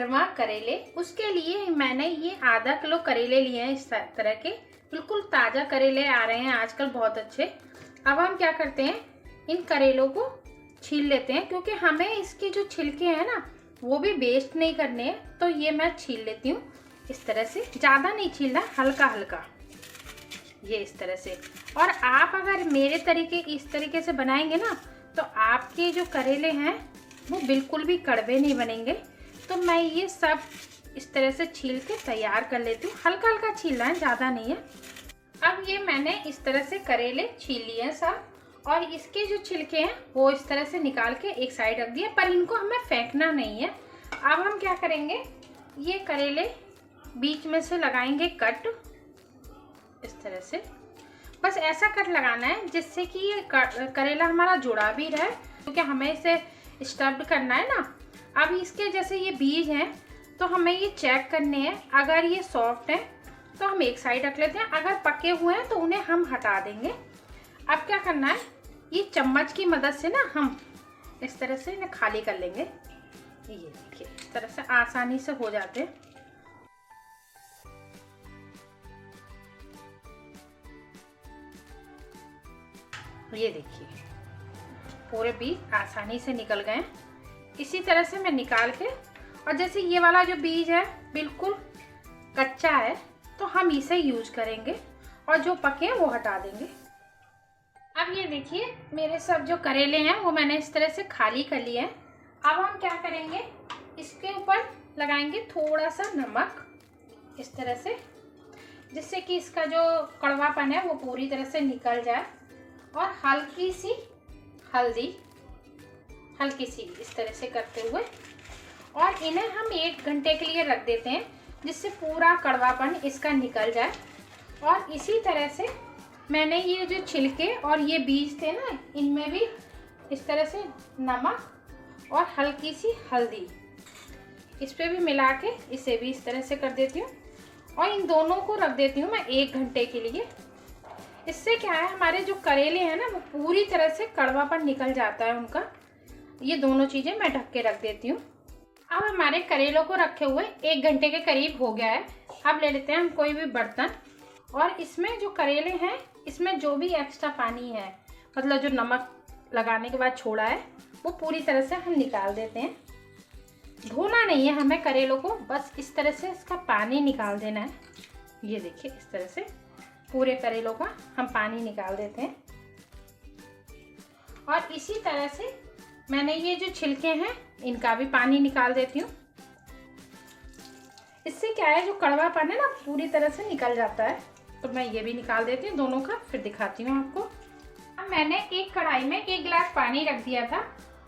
भरवा करेले। उसके लिए मैंने ये आधा किलो करेले लिए हैं। इस तरह के बिल्कुल ताज़ा करेले आ रहे हैं आजकल बहुत अच्छे। अब हम क्या करते हैं, इन करेलों को छील लेते हैं, क्योंकि हमें इसके जो छिलके हैं ना वो भी वेस्ट नहीं करने हैं। तो ये मैं छील लेती हूँ इस तरह से, ज़्यादा नहीं छीलना, हल्का हल्का, ये इस तरह से। और आप अगर मेरे तरीके इस तरीके से बनाएंगे ना तो आपके जो करेले हैं वो बिल्कुल भी कड़वे नहीं बनेंगे। तो मैं ये सब इस तरह से छील के तैयार कर लेती हूँ। हल्का हल्का छीलना है, ज़्यादा नहीं है। अब ये मैंने इस तरह से करेले छील लिए हैं सब, और इसके जो छिलके हैं वो इस तरह से निकाल के एक साइड रख दिए, पर इनको हमें फेंकना नहीं है। अब हम क्या करेंगे, ये करेले बीच में से लगाएंगे कट, इस तरह से। बस ऐसा कट लगाना है जिससे कि ये करेला हमारा जुड़ा भी रहे, क्योंकि हमें इसे स्टफ्ड करना है ना। अब इसके जैसे ये बीज हैं तो हमें ये चेक करने हैं, अगर ये सॉफ्ट हैं तो हम एक साइड रख लेते हैं, अगर पके हुए हैं तो उन्हें हम हटा देंगे। अब क्या करना है, ये चम्मच की मदद से ना हम इस तरह से इन्हें खाली कर लेंगे। ये देखिए इस तरह से आसानी से हो जाते हैं। ये देखिए पूरे बीज आसानी से निकल गए। इसी तरह से मैं निकाल के, और जैसे ये वाला जो बीज है बिल्कुल कच्चा है तो हम इसे यूज करेंगे, और जो पके हैं वो हटा देंगे। अब ये देखिए मेरे सब जो करेले हैं वो मैंने इस तरह से खाली कर लिए हैं। अब हम क्या करेंगे, इसके ऊपर लगाएंगे थोड़ा सा नमक इस तरह से, जिससे कि इसका जो कड़वापन है वो पूरी तरह से निकल जाए, और हल्की सी हल्दी, हल्की सी इस तरह से करते हुए, और इन्हें हम 1 घंटे के लिए रख देते हैं, जिससे पूरा कड़वापन इसका निकल जाए। और इसी तरह से मैंने ये जो छिलके और ये बीज थे ना, इनमें भी इस तरह से नमक और हल्की सी हल्दी इस पे भी मिला के इसे भी इस तरह से कर देती हूँ, और इन दोनों को रख देती हूँ मैं 1 घंटे के लिए। इससे क्या है, हमारे जो करेले हैं ना वो पूरी तरह से कड़वापन निकल जाता है उनका। ये दोनों चीज़ें मैं ढक के रख देती हूँ। अब हमारे करेलों को रखे हुए 1 घंटे के करीब हो गया है। अब ले लेते हैं हम कोई भी बर्तन, और इसमें जो करेले हैं इसमें जो भी एक्स्ट्रा पानी है, मतलब जो नमक लगाने के बाद छोड़ा है, वो पूरी तरह से हम निकाल देते हैं। धोना नहीं है हमें करेलों को, बस इस तरह से इसका पानी निकाल देना है। ये देखिए इस तरह से पूरे करेलों का हम पानी निकाल देते हैं। और इसी तरह से मैंने ये जो छिलके हैं इनका भी पानी निकाल देती हूँ। इससे क्या है, जो कड़वापन है ना पूरी तरह से निकल जाता है। तो मैं ये भी निकाल देती हूँ दोनों का, फिर दिखाती हूँ आपको। अब मैंने एक कढ़ाई में 1 गिलास पानी रख दिया था,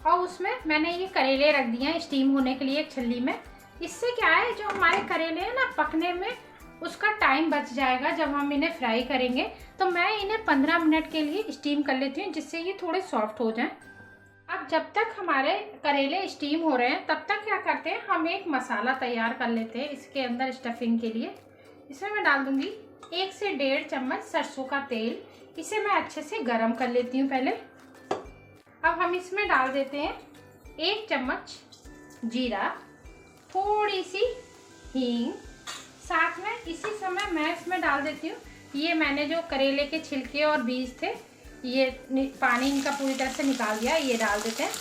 और उसमें मैंने ये करेले रख दिए हैं स्टीम होने के लिए एक छल्ली में। इससे क्या है, जो हमारे करेले हैं ना पकने में उसका टाइम बच जाएगा जब हम इन्हें फ्राई करेंगे। तो मैं इन्हें 15 मिनट के लिए स्टीम कर लेती हूँ, जिससे ये थोड़े सॉफ्ट हो जाएं। अब जब तक हमारे करेले स्टीम हो रहे हैं तब तक क्या करते हैं, हम एक मसाला तैयार कर लेते हैं इसके अंदर स्टफिंग के लिए। इसमें मैं डाल दूंगी 1 से 1.5 चम्मच सरसों का तेल। इसे मैं अच्छे से गरम कर लेती हूँ पहले। अब हम इसमें डाल देते हैं 1 चम्मच जीरा, थोड़ी सी हींग, साथ में इसी समय मैं इसमें डाल देती हूँ ये मैंने जो करेले के छिलके और बीज थे, ये पानी इनका पूरी तरह से निकाल दिया, ये डाल देते हैं,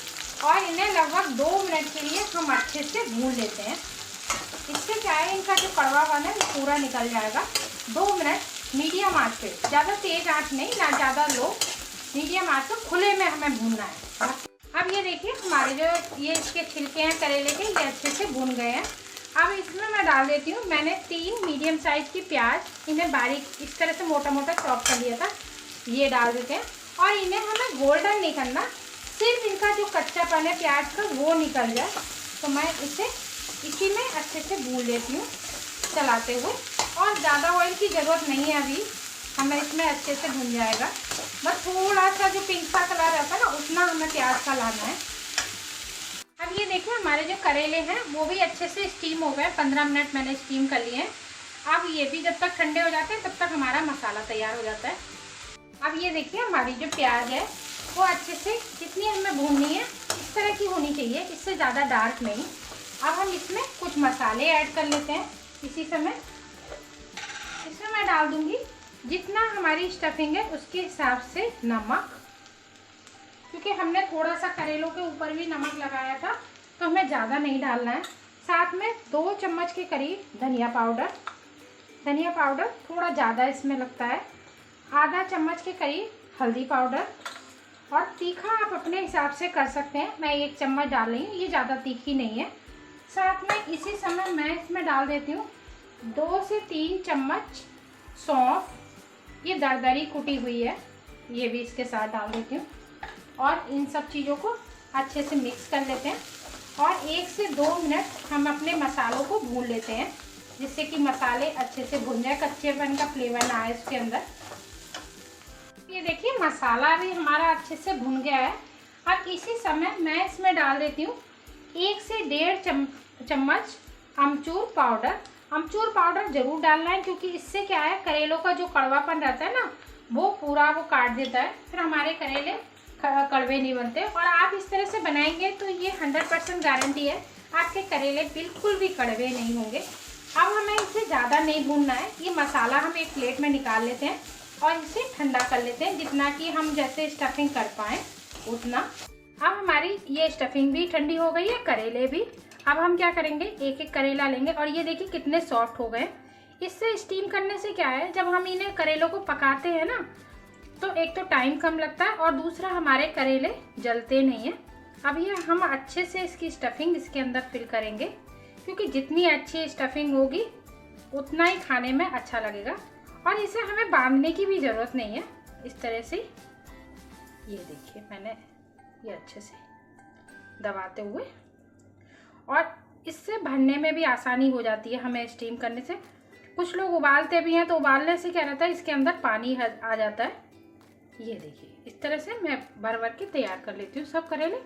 और इन्हें लगभग 2 मिनट के लिए हम अच्छे से भून लेते हैं। इससे क्या है, इनका जो कड़वापन है वो पूरा निकल जाएगा। 2 मिनट मीडियम आंच पे, ज़्यादा तेज आंच नहीं, ना ज़्यादा लो, मीडियम आंच पे खुले में हमें भूनना है। अब ये देखिए हमारे जो ये इसके छिलके हैं करेले के, ये अच्छे से भून गए हैं। अब इसमें मैं डाल देती हूँ, मैंने 3 मीडियम साइज की प्याज, इन्हें बारीक इस तरह से मोटा मोटा चॉप कर लिया था, ये डाल देते हैं। और इन्हें हमें गोल्डन नहीं करना, सिर्फ इनका जो कच्चापन है प्याज का वो निकल जाए। तो मैं इसे इसी में अच्छे से भून लेती हूँ चलाते हुए, और ज़्यादा ऑयल की ज़रूरत नहीं है, अभी हमें इसमें अच्छे से भून जाएगा। बस थोड़ा सा जो पिंक सा कलर रहता है ना, उतना हमें प्याज का लाना है। अब ये देखिए हमारे जो करेले हैं वो भी अच्छे से स्टीम हो गए, 15 मिनट मैंने स्टीम कर लिए हैं। अब ये भी जब तक ठंडे हो जाते हैं तब तक हमारा मसाला तैयार हो जाता है। अब ये देखिए हमारी जो प्याज है वो अच्छे से, जितनी हमें भूननी है इस तरह की होनी चाहिए, इससे ज़्यादा डार्क नहीं। अब हम इसमें कुछ मसाले ऐड कर लेते हैं। इसी समय इसमें मैं डाल दूंगी जितना हमारी स्टफिंग है उसके हिसाब से नमक, क्योंकि हमने थोड़ा सा करेलों के ऊपर भी नमक लगाया था तो हमें ज़्यादा नहीं डालना है। साथ में 2 चम्मच के करीब धनिया पाउडर थोड़ा ज़्यादा इसमें लगता है। आधा चम्मच के करीब हल्दी पाउडर, और तीखा आप अपने हिसाब से कर सकते हैं। मैं 1 चम्मच डाल रही हूँ, ये ज़्यादा तीखी नहीं है। साथ में इसी समय मैं इसमें डाल देती हूँ 2 से 3 चम्मच सौंफ, ये दरदरी कुटी हुई है, ये भी इसके साथ डाल देती हूँ। और इन सब चीज़ों को अच्छे से मिक्स कर लेते हैं और 1 से 2 मिनट हम अपने मसालों को भून लेते हैं, जिससे कि मसाले अच्छे से भुन जाए, कच्चेपन का फ्लेवर ना आए उसके अंदर। ये देखिए मसाला भी हमारा अच्छे से भुन गया है। अब इसी समय मैं इसमें डाल देती हूँ 1 से 1.5 चम्मच अमचूर पाउडर ज़रूर डालना है, क्योंकि इससे क्या है, करेलों का जो कड़वापन रहता है ना वो पूरा वो काट देता है, फिर हमारे करेले कड़वे नहीं बनते। और आप इस तरह से बनाएंगे तो ये 100% गारंटी है आपके करेले बिल्कुल भी कड़वे नहीं होंगे। अब हमें इसे ज़्यादा नहीं भूनना है। ये मसाला हम एक प्लेट में निकाल लेते हैं और इसे ठंडा कर लेते हैं, जितना कि हम जैसे स्टफिंग कर पाएँ उतना। अब हमारी ये स्टफिंग भी ठंडी हो गई है, करेले भी। अब हम क्या करेंगे, एक एक करेला लेंगे और ये देखिए कितने सॉफ्ट हो गए। इससे स्टीम करने से क्या है, जब हम इन्हें करेलों को पकाते हैं ना तो एक तो टाइम कम लगता है और दूसरा हमारे करेले जलते नहीं हैं। अब ये हम अच्छे से इसकी स्टफिंग इसके अंदर फिल करेंगे, क्योंकि जितनी अच्छी स्टफिंग होगी उतना ही खाने में अच्छा लगेगा। और इसे हमें बांधने की भी ज़रूरत नहीं है। इस तरह से ये देखिए मैंने ये अच्छे से दबाते हुए, और इससे भरने में भी आसानी हो जाती है हमें स्टीम करने से। कुछ लोग उबालते भी हैं तो उबालने से क्या रहता है, इसके अंदर पानी आ जाता है। ये देखिए इस तरह से मैं भर भर के तैयार कर लेती हूँ सब करेले।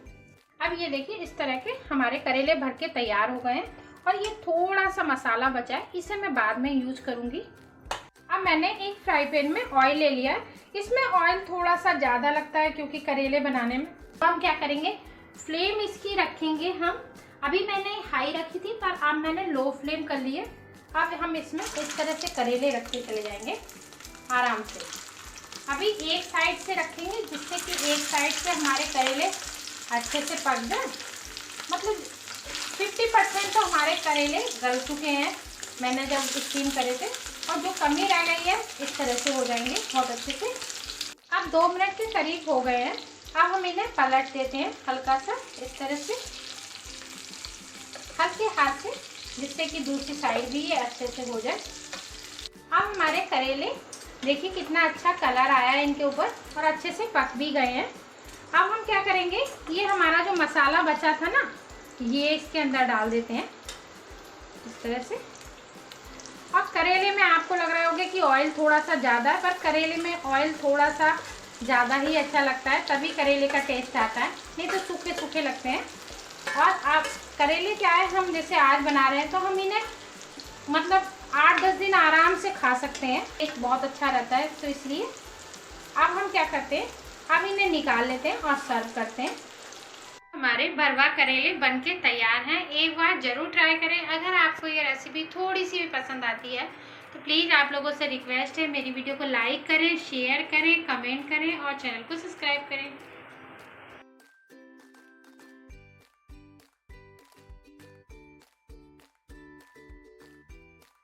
अब ये देखिए इस तरह के हमारे करेले भर के तैयार हो गए हैं और ये थोड़ा सा मसाला बचा है, इसे मैं बाद में यूज करूँगी। अब मैंने एक फ्राई पैन में ऑयल ले लिया है। इसमें ऑयल थोड़ा सा ज़्यादा लगता है क्योंकि करेले बनाने में। तो हम क्या करेंगे, फ्लेम इसकी रखेंगे हम, अभी मैंने हाई रखी थी पर अब मैंने लो फ्लेम कर ली है। अब हम इसमें इस तरह से करेले रखते चले जाएंगे आराम से। अभी एक साइड से रखेंगे जिससे कि एक साइड से हमारे करेले अच्छे से पक जाए। मतलब 50% तो हमारे करेले गल चुके हैं मैंने जब स्टीम करे थे, और जो कमी रह गई है इस तरह से हो जाएंगे बहुत अच्छे से। अब 2 मिनट के करीब हो गए हैं। अब हम इन्हें पलट देते हैं हल्का सा इस तरह से हल्के हाथ से, जिससे कि दूसरी साइड भी ये अच्छे से हो जाए। अब हमारे करेले देखिए कितना अच्छा कलर आया है इनके ऊपर और अच्छे से पक भी गए हैं। अब हम क्या करेंगे, ये हमारा जो मसाला बचा था ना ये इसके अंदर डाल देते हैं इस तरह से। और करेले में आपको लग रहा होगा कि ऑयल थोड़ा सा ज़्यादा है, पर करेले में ऑयल थोड़ा सा ज़्यादा ही अच्छा लगता है, तभी करेले का टेस्ट आता है, नहीं तो सूखे सूखे लगते हैं। और आप करेले क्या है, हम जैसे आज बना रहे हैं तो हम इन्हें मतलब 8-10 दिन आराम से खा सकते हैं, एक बहुत अच्छा रहता है। तो इसलिए अब हम क्या करते हैं, अब इन्हें निकाल लेते हैं और सर्व करते हैं। हमारे भरवा करेले बनके तैयार हैं। एक बार ज़रूर ट्राई करें। अगर आपको ये रेसिपी थोड़ी सी भी पसंद आती है तो प्लीज़ आप लोगों से रिक्वेस्ट है मेरी वीडियो को लाइक करें, शेयर करें, कमेंट करें और चैनल को सब्सक्राइब करें।